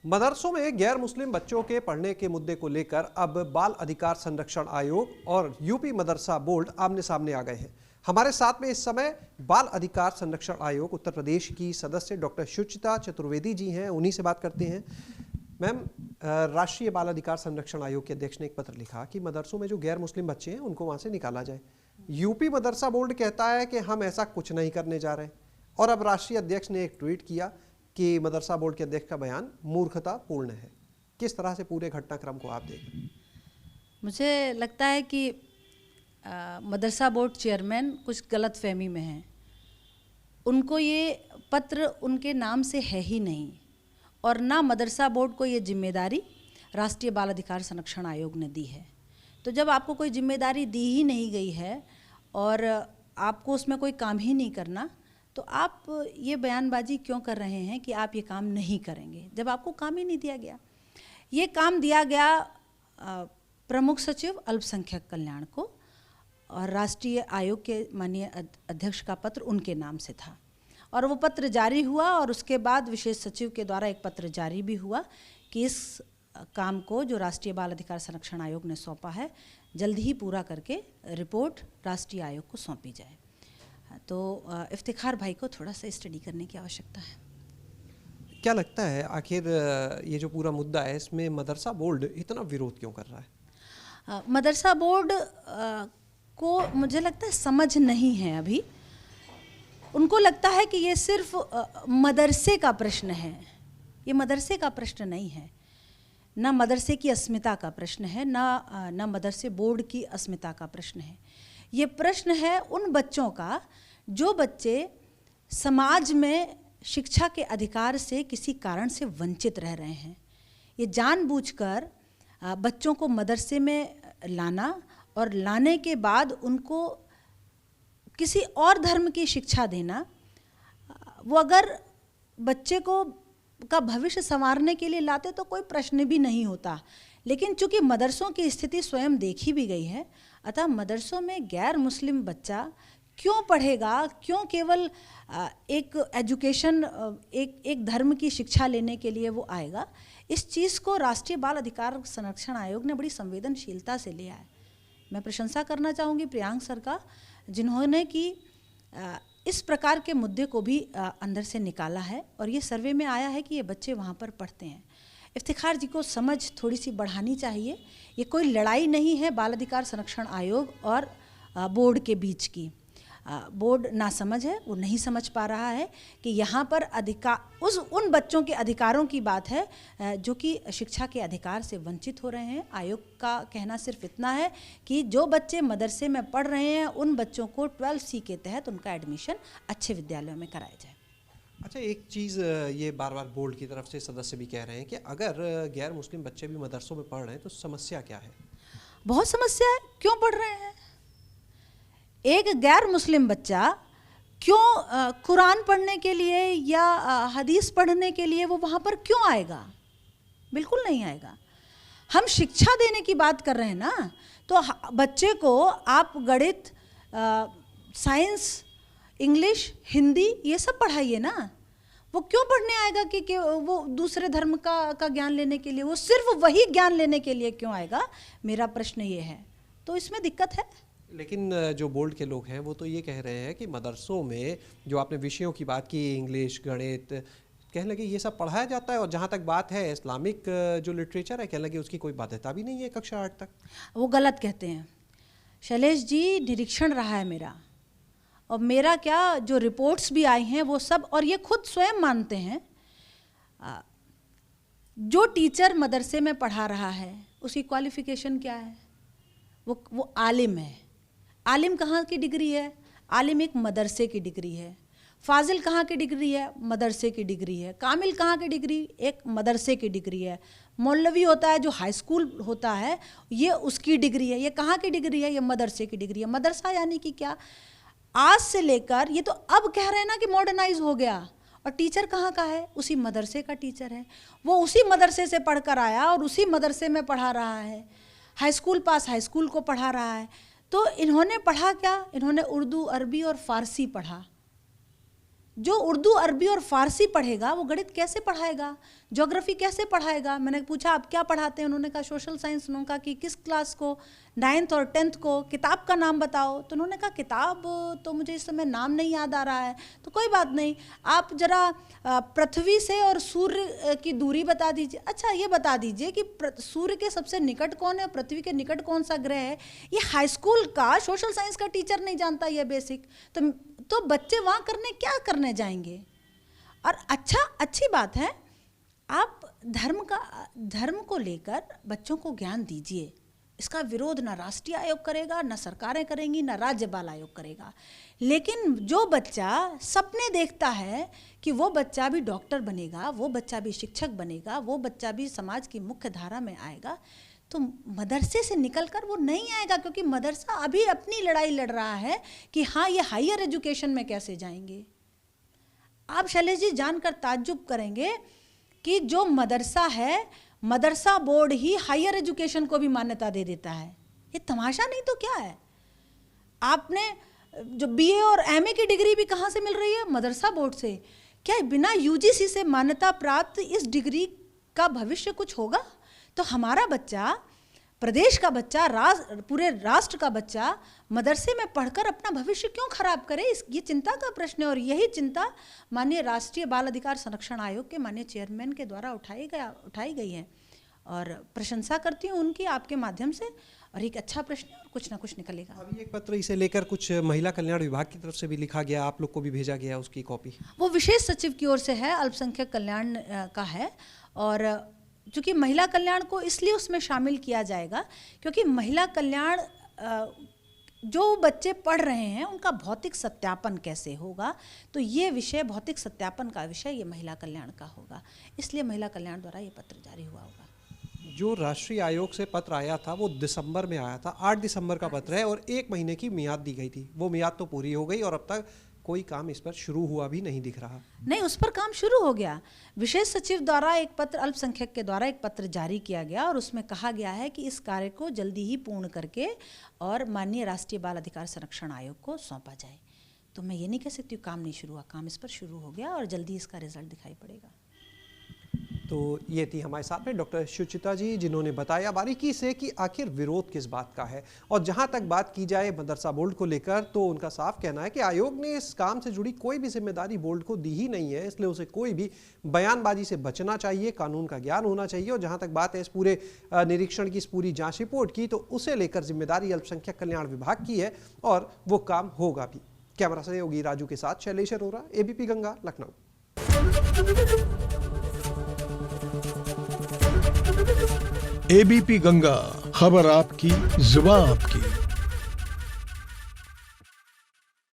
मदरसों में गैर मुस्लिम बच्चों के पढ़ने के मुद्दे को लेकर अब बाल अधिकार संरक्षण आयोग और यूपी मदरसा बोर्ड आमने सामने आ गए हैं। हमारे साथ में इस समय बाल अधिकार संरक्षण आयोग उत्तर प्रदेश की सदस्य डॉक्टर शुचिता चतुर्वेदी जी हैं, उन्हीं से बात करते हैं। मैम, राष्ट्रीय बाल अधिकार संरक्षण आयोग के अध्यक्ष ने एक पत्र लिखा कि मदरसों में जो गैर मुस्लिम बच्चे हैं उनको वहां से निकाला जाए। यूपी मदरसा बोर्ड कहता है कि हम ऐसा कुछ नहीं करने जा रहे, और अब राष्ट्रीय अध्यक्ष ने एक ट्वीट किया कि मदरसा बोर्ड के अध्यक्ष का बयान मूर्खतापूर्ण है। किस तरह से पूरे घटनाक्रम को आप देखें? मुझे लगता है कि मदरसा बोर्ड चेयरमैन कुछ गलतफहमी में हैं। उनको ये पत्र उनके नाम से है ही नहीं, और ना मदरसा बोर्ड को ये जिम्मेदारी राष्ट्रीय बाल अधिकार संरक्षण आयोग ने दी है। तो जब आपको कोई जिम्मेदारी दी ही नहीं गई है और आपको उसमें कोई काम ही नहीं करना, तो आप ये बयानबाजी क्यों कर रहे हैं कि आप ये काम नहीं करेंगे, जब आपको काम ही नहीं दिया गया। ये काम दिया गया प्रमुख सचिव अल्पसंख्यक कल्याण को, और राष्ट्रीय आयोग के माननीय अध्यक्ष का पत्र उनके नाम से था, और वो पत्र जारी हुआ, और उसके बाद विशेष सचिव के द्वारा एक पत्र जारी भी हुआ कि इस काम को जो राष्ट्रीय बाल अधिकार संरक्षण आयोग ने सौंपा है जल्द ही पूरा करके रिपोर्ट राष्ट्रीय आयोग को सौंपी जाए। तो इफ्तिखार भाई को थोड़ा सा स्टडी करने की आवश्यकता है। क्या लगता है आखिर ये जो पूरा मुद्दा है इसमें मदरसा बोर्ड इतना विरोध क्यों कर रहा है? मदरसा बोर्ड को मुझे लगता है समझ नहीं है अभी। उनको लगता है कि ये सिर्फ मदरसे का प्रश्न है। ये मदरसे का प्रश्न नहीं है, ना मदरसे की अस्मिता का प्रश्न है, ना मदरसे बोर्ड की अस्मिता का प्रश्न है। ये प्रश्न है उन बच्चों का जो बच्चे समाज में शिक्षा के अधिकार से किसी कारण से वंचित रह रहे हैं। ये जानबूझकर बच्चों को मदरसे में लाना और लाने के बाद उनको किसी और धर्म की शिक्षा देना, वो अगर बच्चे को का भविष्य संवारने के लिए लाते तो कोई प्रश्न भी नहीं होता। लेकिन चूंकि मदरसों की स्थिति स्वयं देखी भी गई है, अतः मदरसों में गैर मुस्लिम बच्चा क्यों पढ़ेगा, क्यों केवल एक एजुकेशन एक धर्म की शिक्षा लेने के लिए वो आएगा। इस चीज़ को राष्ट्रीय बाल अधिकार संरक्षण आयोग ने बड़ी संवेदनशीलता से लिया है। मैं प्रशंसा करना चाहूँगी प्रियांक सर का, जिन्होंने कि इस प्रकार के मुद्दे को भी अंदर से निकाला है, और ये सर्वे में आया है कि ये बच्चे वहाँ पर पढ़ते हैं। इफ्तिखार जी को समझ थोड़ी सी बढ़ानी चाहिए। ये कोई लड़ाई नहीं है बाल अधिकार संरक्षण आयोग और बोर्ड के बीच की। बोर्ड नासमझ है, वो नहीं समझ पा रहा है कि यहाँ पर उन बच्चों के अधिकारों की बात है जो कि शिक्षा के अधिकार से वंचित हो रहे हैं। आयोग का कहना सिर्फ इतना है कि जो बच्चे मदरसे में पढ़ रहे हैं उन बच्चों को 12C के तहत उनका एडमिशन अच्छे विद्यालयों में कराया जाए। अच्छा, एक चीज़ ये बार बार बोर्ड की तरफ से सदस्य भी कह रहे हैं कि अगर गैर मुस्लिम बच्चे भी मदरसों में पढ़ रहे हैं तो समस्या क्या है? बहुत समस्या है। क्यों पढ़ रहे हैं? एक गैर मुस्लिम बच्चा क्यों कुरान पढ़ने के लिए या हदीस पढ़ने के लिए वो वहाँ पर क्यों आएगा? बिल्कुल नहीं आएगा। हम शिक्षा देने की बात कर रहे हैं ना, तो बच्चे को आप गणित, साइंस, इंग्लिश, हिंदी ये सब पढ़ाइए ना। वो क्यों पढ़ने आएगा कि वो दूसरे धर्म का ज्ञान लेने के लिए? वो सिर्फ वही ज्ञान लेने के लिए क्यों आएगा? मेरा प्रश्न ये है। तो इसमें दिक्कत है। लेकिन जो बोर्ड के लोग हैं वो तो ये कह रहे हैं कि मदरसों में जो आपने विषयों की बात की, इंग्लिश, गणित, कहने लगे ये सब पढ़ाया जाता है, और जहाँ तक बात है इस्लामिक जो लिटरेचर है, कहने लगे उसकी कोई बाध्यता भी नहीं है कक्षा 8 तक। वो गलत कहते हैं शैलेश जी। निरीक्षण रहा है मेरा, और मेरा क्या जो रिपोर्ट्स भी आई हैं वो सब, और ये खुद स्वयं मानते हैं, जो टीचर मदरसे में पढ़ा रहा है उसकी क्वालिफिकेशन क्या है? वो आलिम है। आलिम कहाँ की डिग्री है? आलिम एक मदरसे की डिग्री है। फाजिल कहाँ की डिग्री है? मदरसे की डिग्री है। कामिल कहाँ की डिग्री? एक मदरसे की डिग्री है। मौलवी होता है जो हाई स्कूल होता है, ये उसकी डिग्री है। ये कहाँ की डिग्री है? ये मदरसे की डिग्री है। मदरसा यानी कि क्या? आज से लेकर, ये तो अब कह रहे हैं ना कि मॉडर्नाइज हो गया, और टीचर कहाँ का है? उसी मदरसे का टीचर है। वो उसी मदरसे से पढ़कर आया और उसी मदरसे में पढ़ा रहा है। हाई स्कूल पास हाई स्कूल को पढ़ा रहा है। तो इन्होंने पढ़ा क्या? इन्होंने उर्दू, अरबी और फारसी पढ़ा। जो उर्दू, अरबी और फारसी पढ़ेगा वो गणित कैसे पढ़ाएगा, ज्योग्राफी कैसे पढ़ाएगा। मैंने पूछा आप क्या पढ़ाते हैं, उन्होंने कहा सोशल साइंस। उन्होंने कहा कि किस क्लास को, 9th और 10th को। किताब का नाम बताओ, तो उन्होंने कहा किताब तो मुझे इस समय नाम नहीं याद आ रहा है। तो कोई बात नहीं, आप जरा पृथ्वी से और सूर्य की दूरी बता दीजिए। अच्छा ये बता दीजिए कि सूर्य के सबसे निकट कौन है, पृथ्वी के निकट कौन सा ग्रह है। ये हाई स्कूल का सोशल साइंस का टीचर नहीं जानता ये बेसिक। तो बच्चे वहाँ क्या करने जाएंगे। और अच्छी बात है, आप धर्म को लेकर बच्चों को ज्ञान दीजिए। इसका विरोध ना राष्ट्रीय आयोग करेगा, ना सरकारें करेंगी, ना राज्य बाल आयोग करेगा। लेकिन जो बच्चा सपने देखता है कि वो बच्चा भी डॉक्टर बनेगा, वो बच्चा भी शिक्षक बनेगा, वो बच्चा भी समाज की मुख्य धारा में आएगा, तो मदरसे से निकलकर वो नहीं आएगा, क्योंकि मदरसा अभी अपनी लड़ाई लड़ रहा है कि हाँ ये हायर एजुकेशन में कैसे जाएंगे। आप शैलेश जी जानकर ताज्जुब करेंगे कि जो मदरसा है, मदरसा बोर्ड ही हायर एजुकेशन को भी मान्यता दे देता है। ये तमाशा नहीं तो क्या है। आपने जो बीए और एमए की डिग्री भी कहाँ से मिल रही है, मदरसा बोर्ड से। क्या बिना यूजीसी से मान्यता प्राप्त इस डिग्री का भविष्य कुछ होगा? तो हमारा बच्चा, प्रदेश का बच्चा, पूरे राष्ट्र का बच्चा मदरसे में पढ़कर अपना भविष्य क्यों खराब करे, ये चिंता का प्रश्न है। और यही चिंता माननीय राष्ट्रीय बाल अधिकार संरक्षण आयोग के माननीय चेयरमैन के द्वारा उठाई गई है, और प्रशंसा करती हूँ उनकी आपके माध्यम से। और एक अच्छा प्रश्न है और कुछ ना कुछ निकलेगा। अभी एक पत्र इसे लेकर कुछ महिला कल्याण विभाग की तरफ से भी लिखा गया, आप लोग को भी भेजा गया उसकी कॉपी। वो विशेष सचिव की ओर से है, अल्पसंख्यक कल्याण का है। और चूँकि महिला कल्याण को इसलिए उसमें शामिल किया जाएगा क्योंकि महिला कल्याण, जो बच्चे पढ़ रहे हैं उनका भौतिक सत्यापन कैसे होगा, तो ये विषय, भौतिक सत्यापन का विषय, ये महिला कल्याण का होगा। इसलिए महिला कल्याण द्वारा ये पत्र जारी हुआ होगा। जो राष्ट्रीय आयोग से पत्र आया था वो दिसंबर में आया था, 8 दिसंबर का पत्र है, और 1 महीने की मियाद दी गई थी। वो मियाद तो पूरी हो गई और अब तक कोई काम इस पर शुरू हुआ भी नहीं दिख रहा। नहीं, उस पर काम शुरू हो गया। विशेष सचिव द्वारा एक पत्र, अल्पसंख्यक के द्वारा एक पत्र जारी किया गया, और उसमें कहा गया है कि इस कार्य को जल्दी ही पूर्ण करके और माननीय राष्ट्रीय बाल अधिकार संरक्षण आयोग को सौंपा जाए। तो मैं ये नहीं कह सकती काम नहीं शुरू हुआ, काम इस पर शुरू हो गया और जल्दी इसका रिजल्ट दिखाई पड़ेगा। तो ये थी हमारे साथ में डॉक्टर सुचिता जी, जिन्होंने बताया बारीकी से कि आखिर विरोध किस बात का है। और जहां तक बात की जाए मदरसा बोर्ड को लेकर, तो उनका साफ कहना है कि आयोग ने इस काम से जुड़ी कोई भी जिम्मेदारी बोर्ड को दी ही नहीं है, इसलिए उसे कोई भी बयानबाजी से बचना चाहिए, कानून का ज्ञान होना चाहिए। और जहां तक बात है इस पूरे निरीक्षण की, इस पूरी जाँच रिपोर्ट की, तो उसे लेकर जिम्मेदारी अल्पसंख्यक कल्याण विभाग की है और वो काम होगा भी। कैमरा सहयोगी राजू के साथ शैलेश अरोरा, एबीपी गंगा, लखनऊ। एबीपी गंगा, खबर आपकी, जुबान आपकी।